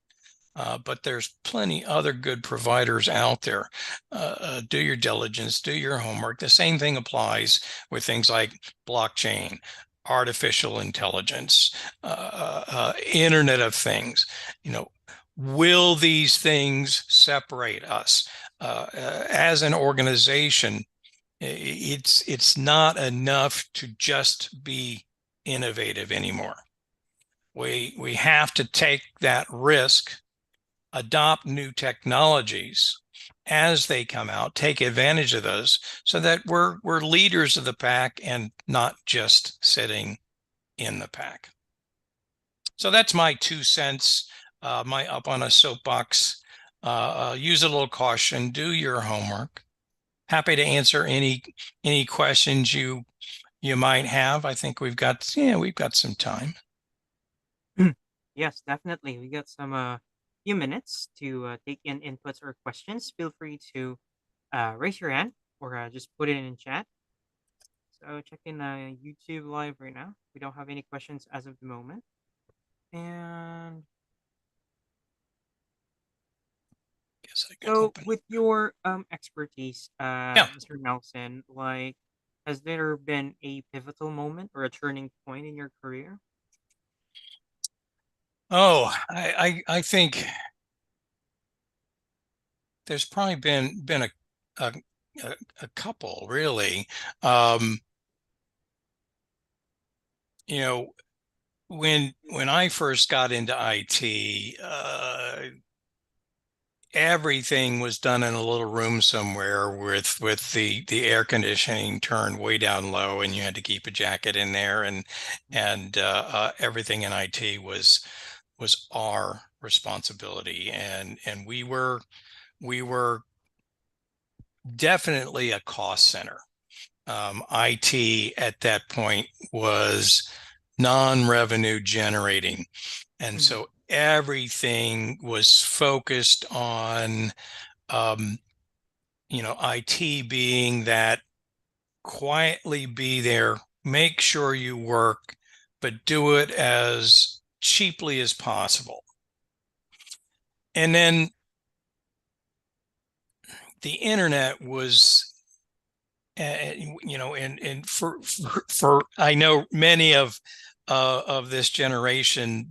But there's plenty other good providers out there. Do your diligence, do your homework. The same thing applies with things like blockchain, artificial intelligence, Internet of Things. Will these things separate us? As an organization, it's not enough to just be innovative anymore. We have to take that risk adopt new technologies as they come out, take advantage of those, so that we're leaders of the pack and not just sitting in the pack. So that's my 2 cents, my up on a soapbox. Use a little caution, do your homework. Happy to answer any questions you might have. I think we've got some time. Yes, definitely. We got some few minutes to take in inputs or questions. Feel free to raise your hand or just put it in chat. So check in YouTube live right now. We don't have any questions as of the moment. And Guess I can so open it. with your expertise, Yeah. Mr. Nelson, like, has there been a pivotal moment or a turning point in your career? Oh, I think there's probably been a couple, really. You know, when I first got into IT, everything was done in a little room somewhere with the air conditioning turned way down low, and you had to keep a jacket in there, and everything in IT was our responsibility, and we were definitely a cost center. IT at that point was non-revenue generating, and so everything was focused on IT being that quietly be there, make sure you work, but do it as cheaply as possible. And then the internet was, and for I know many of this generation,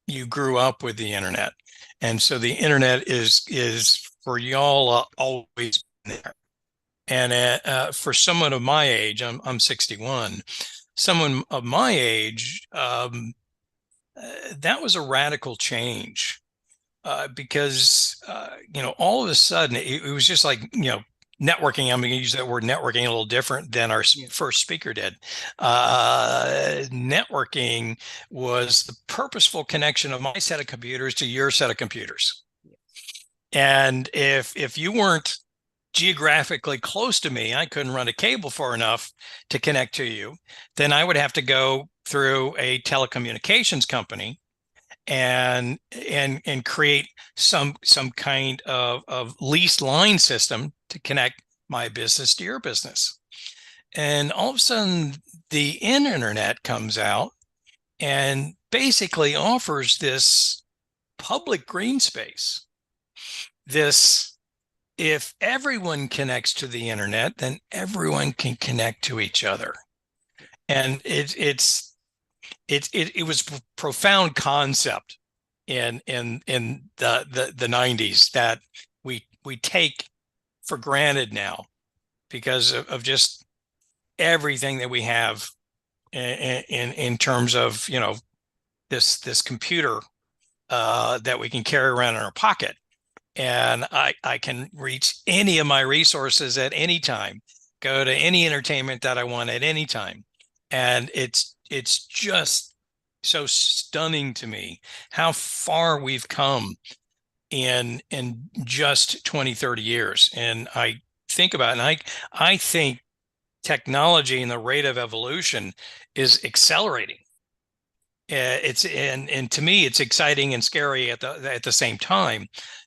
you grew up with the internet, and so the internet is for y'all always there. And for someone of my age, I'm 61. Someone of my age, that was a radical change, because all of a sudden it was just like networking. I'm going to use that word networking a little different than our first speaker did. Networking was the purposeful connection of my set of computers to your set of computers. And if you weren't geographically close to me, I couldn't run a cable far enough to connect to you, then I would have to go through a telecommunications company and create some kind of leased line system to connect my business to your business. And all of a sudden the internet comes out and basically offers this public green space. This, if everyone connects to the internet, then everyone can connect to each other. And it was a profound concept in the 90s that we take for granted now because of just everything that we have in terms of this computer that we can carry around in our pocket. And I can reach any of my resources at any time, go to any entertainment that I want at any time. And it's just so stunning to me how far we've come in just 20, 30 years. And I think about it, and I think technology and the rate of evolution is accelerating. It's and to me, it's exciting and scary at the same time.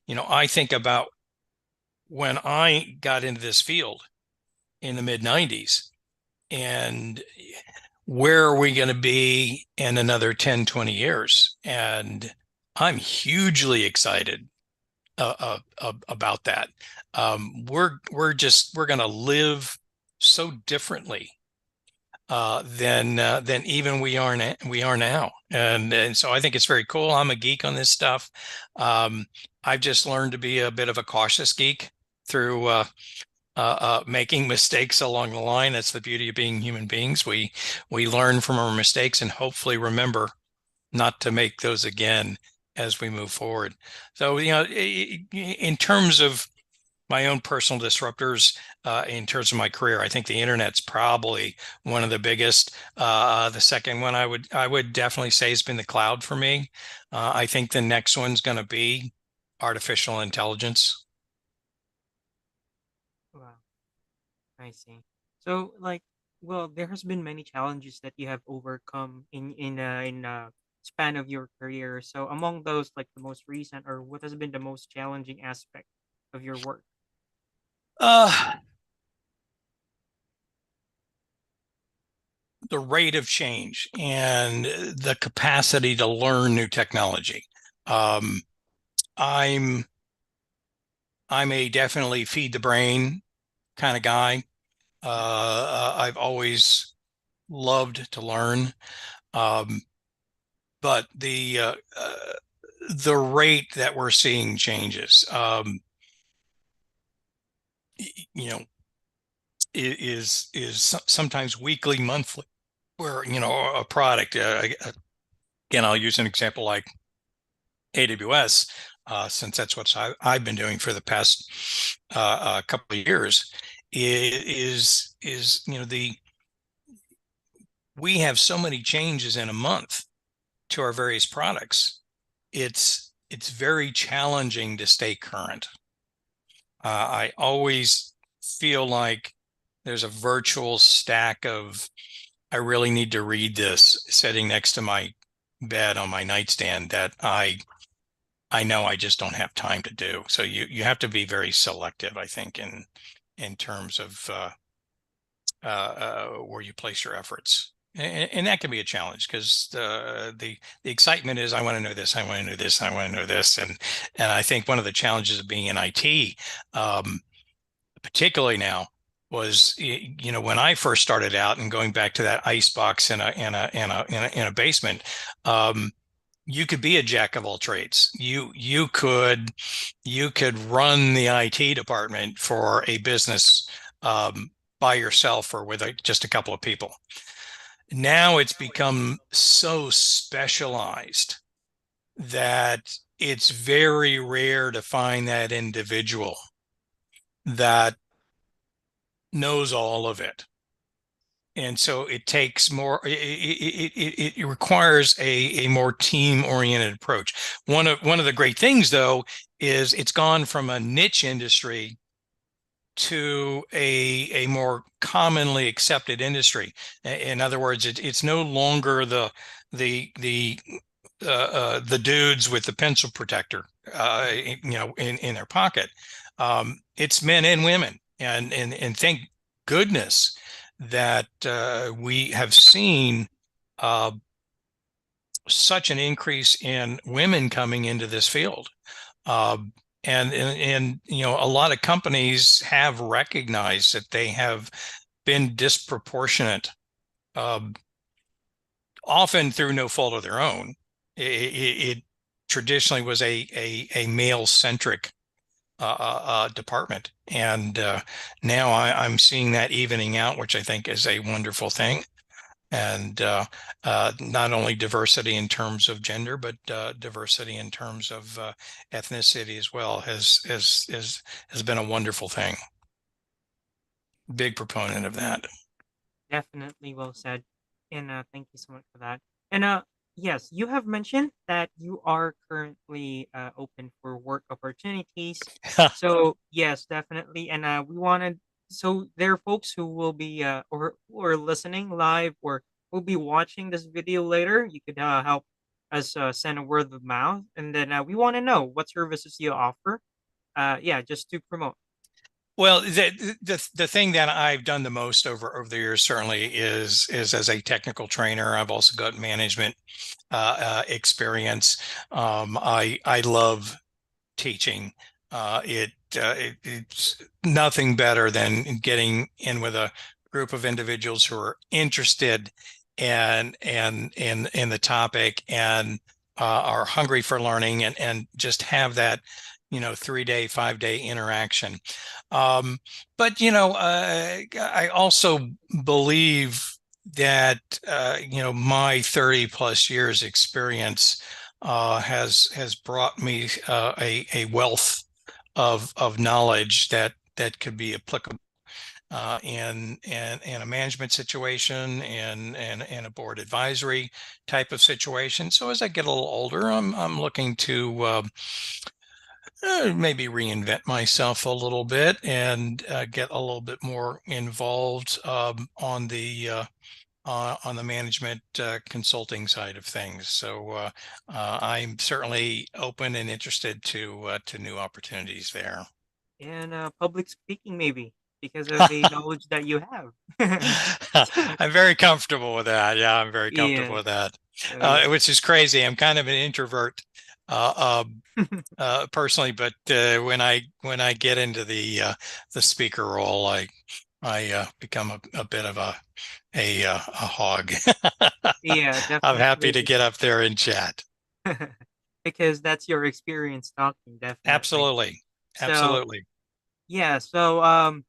I think about when I got into this field in the mid 90s, and where are we going to be in another 10, 20 years? And I'm hugely excited about that. We're going to live so differently than even we are now. And so I think it's very cool. I'm a geek on this stuff. I've just learned to be a bit of a cautious geek through making mistakes along the line. That's the beauty of being human beings. We learn from our mistakes and hopefully remember not to make those again. as we move forward. So, in terms of my own personal disruptors, in terms of my career, I think the internet's probably one of the biggest. The second one I would definitely say has been the cloud for me. I think the next one's going to be artificial intelligence. Wow, I see. So, like, well, there has been many challenges that you have overcome in span of your career. So, among those, like the most recent, or what has been the most challenging aspect of your work? Uh, the rate of change and the capacity to learn new technology. Um, I'm I'm a definitely feed the brain kind of guy. I've always loved to learn, um, but the rate that we're seeing changes, you know, is sometimes weekly, monthly, where a product. Again, I'll use an example like AWS, since that's what I've been doing for the past couple of years. Is the we have so many changes in a month to our various products. It's very challenging to stay current. I always feel like there's a virtual stack of I really need to read this sitting next to my bed on my nightstand that I know I just don't have time to do. So you have to be very selective, I think, in terms of where you place your efforts. And that can be a challenge because the excitement is I want to know this, I want to know this, I want to know this, and I think one of the challenges of being in IT, um, particularly now, was when I first started out and going back to that ice box in a basement. You could be a jack of all trades. You could run the IT department for a business, by yourself or with just a couple of people. Now it's become so specialized that it's very rare to find that individual that knows all of it. And so it takes more, it requires a more team oriented approach. One of the great things though is it's gone from a niche industry to a more commonly accepted industry. In other words, it's no longer the the dudes with the pencil protector, in their pocket. It's men and women, and thank goodness that we have seen uh, such an increase in women coming into this field. Uh, and a lot of companies have recognized that they have been disproportionate, um, often through no fault of their own. It traditionally was a male centric department, and now I'm seeing that evening out, which I think is a wonderful thing. And not only diversity in terms of gender, but diversity in terms of ethnicity as well has been a wonderful thing. Big proponent of that. Definitely well said. And thank you so much for that. And yes, you have mentioned that you are currently open for work opportunities. So yes, definitely. And we wanted so there are folks who will be or who are listening live or will be watching this video later. You could help us send a word of mouth, and then we want to know what services you offer. Yeah, just to promote. Well, the thing that I've done the most over the years certainly is as a technical trainer. I've also got management experience. I love teaching. It's nothing better than getting in with a group of individuals who are interested in the topic and are hungry for learning and just have that 3-day, 5-day interaction. But I also believe that my 30 plus years experience has brought me a wealth of knowledge that could be applicable in a management situation and a board advisory type of situation. So as I get a little older, I'm looking to maybe reinvent myself a little bit and get a little bit more involved on the management consulting side of things. So I'm certainly open and interested to new opportunities there. And public speaking, maybe because of the knowledge that you have. I'm very comfortable with that. Yeah, I'm very comfortable Yeah. with that. So yeah. Which is crazy. I'm kind of an introvert personally, but when I get into the speaker role, I become a bit of a hog. Yeah, I'm happy definitely. to get up there and chat. Because that's your experience talking, definitely. Absolutely. So Absolutely. yeah, so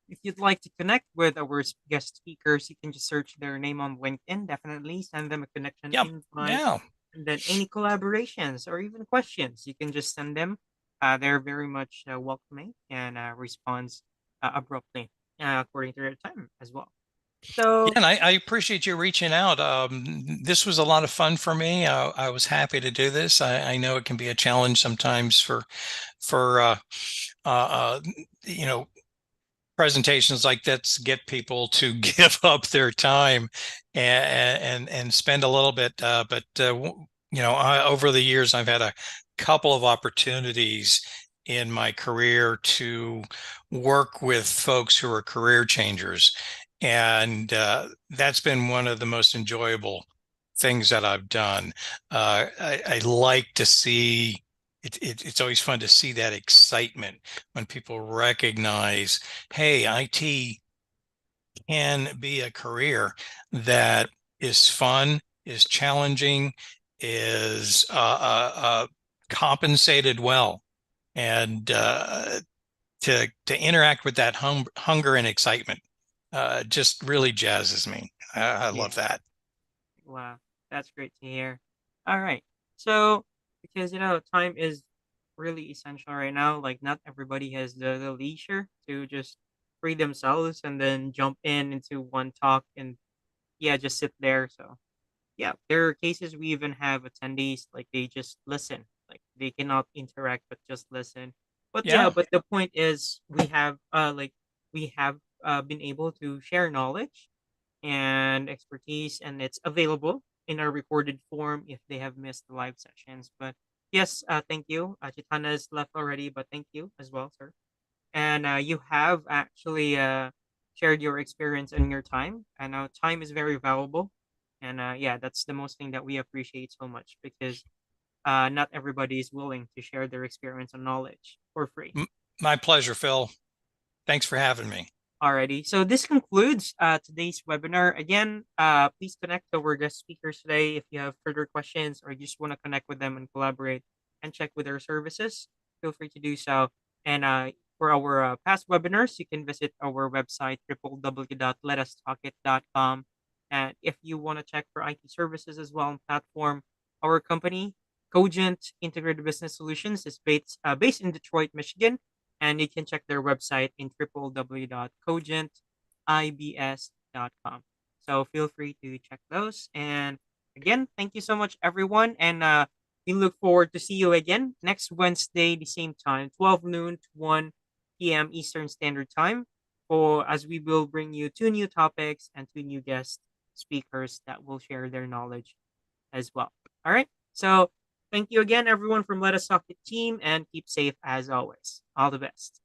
if you'd like to connect with our guest speakers, you can just search their name on LinkedIn. Definitely send them a connection Yeah. invite, Yeah. and then any collaborations or even questions, you can just send them. They're very much welcoming and responds abruptly according to their time as well. Yeah, So and I appreciate you reaching out. This was a lot of fun for me. I was happy to do this. I know it can be a challenge sometimes for uh, you know, presentations like that to get people to give up their time and spend a little bit. Over the years, I've had a couple of opportunities in my career to work with folks who are career changers, and that's been one of the most enjoyable things that I've done. I like to see it's always fun to see that excitement when people recognize, hey, IT can be a career that is fun, is challenging, is compensated well, and to interact with that hunger and excitement just really jazzes me. I yeah, love that. wow, that's great to hear. All right, so because time is really essential right now. Like not everybody has the leisure to just free themselves and then jump into one talk and yeah, just sit there. So yeah, there are cases we even have attendees like they just listen, like they cannot interact but just listen. But yeah, Yeah, but the point is we have been able to share knowledge and expertise, and it's available in a recorded form if they have missed the live sessions. But yes, thank you. Chitana is left already, but thank you as well, sir. And you have actually shared your experience and your time. And time is very valuable. And yeah, that's the most thing that we appreciate so much because not everybody is willing to share their experience and knowledge for free. my pleasure, Phil. Thanks for having me. Alrighty. So this concludes today's webinar. Again, please connect to our guest speakers today if you have further questions or you just want to connect with them and collaborate and check with their services. Feel free to do so. And for our past webinars, you can visit our website www.letustalkit.com. And if you want to check for IT services as well on platform, our company Cogent Integrated Business Solutions is based in Detroit, Michigan, and you can check their website in www.cogentibs.com. So feel free to check those. And again, thank you so much, everyone. And we look forward to see you again next Wednesday, the same time, 12 noon to 1 p.m. Eastern Standard Time, for as we will bring you two new topics and two new guest speakers that will share their knowledge as well. All right. So thank you again, everyone from Let Us Talk It team, and keep safe as always. All the best.